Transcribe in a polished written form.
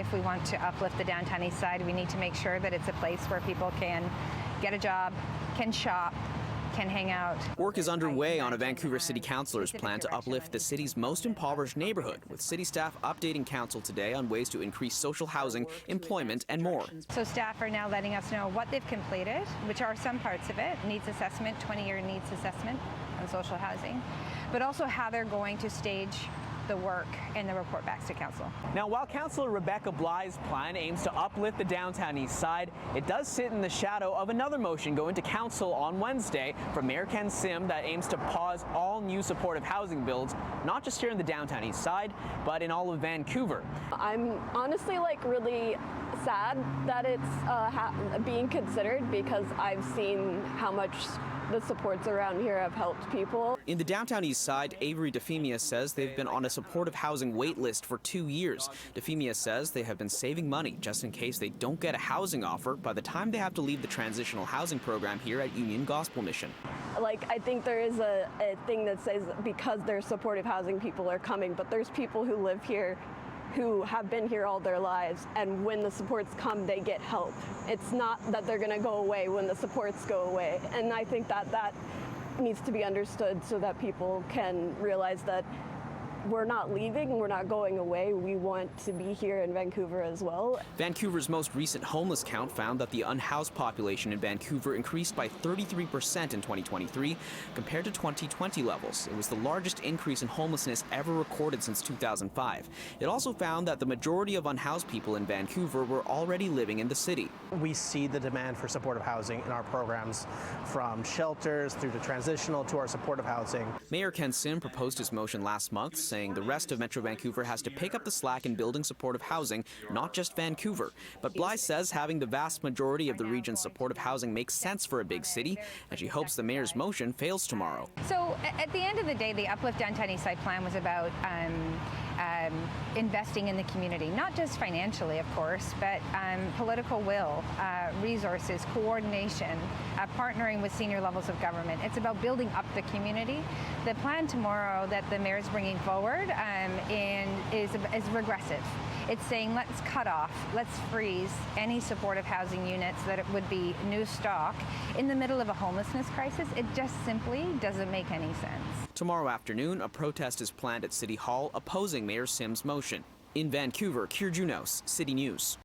if we want to uplift the Downtown Eastside, we need to make sure that it's a place where people can get a job, can shop, can hang out. Work is underway on a Vancouver City Councillor's plan to uplift the city's most impoverished neighbourhood, with city staff updating council today on ways to increase social housing, employment and more. So staff are now letting us know what they've completed, which are some parts of it, needs assessment, 20-year needs assessment on social housing, but also how they're going to stage the work and the report back to council. Now, while Councillor Rebecca Bly's plan aims to uplift the Downtown Eastside, it does sit in the shadow of another motion going to council on Wednesday from Mayor Ken Sim that aims to pause all new supportive housing builds, not just here in the Downtown Eastside, but in all of Vancouver. I'm honestly really sad that it's being considered, because I've seen how much the supports around here have helped people. In the Downtown Eastside, Avery Defemia says they've been on a supportive housing wait list for 2 years. Defemia says they have been saving money just in case they don't get a housing offer by the time they have to leave the transitional housing program here at Union Gospel Mission. I think there is a thing that says because there's supportive housing, people are coming, but there's people who live here who have been here all their lives, and when the supports come, they get help. It's not that they're going to go away when the supports go away, and I think that needs to be understood so that people can realize that we're not leaving, we're not going away, we want to be here in Vancouver as well. Vancouver's most recent homeless count found that the unhoused population in Vancouver increased by 33% in 2023 compared to 2020 levels. It was the largest increase in homelessness ever recorded since 2005. It also found that the majority of unhoused people in Vancouver were already living in the city. We see the demand for supportive housing in our programs, from shelters through to transitional to our supportive housing. Mayor Ken Sim proposed his motion last month, saying the rest of Metro Vancouver has to pick up the slack in building supportive housing, not just Vancouver. But Bly says having the vast majority of the region's supportive housing makes sense for a big city, and she hopes the mayor's motion fails tomorrow. So at the end of the day, the Uplift Downtown Eastside plan was about investing in the community, not just financially, of course, but political will, resources, coordination, partnering with senior levels of government. It's about building up the community. The plan tomorrow that the mayor is bringing forward is regressive. It's saying let's cut off, let's freeze any supportive housing units that it would be new stock in the middle of a homelessness crisis. It just simply doesn't make any sense. Tomorrow afternoon, a protest is planned at City Hall opposing Mayor Sim's motion. In Vancouver, Kier Junos, City News.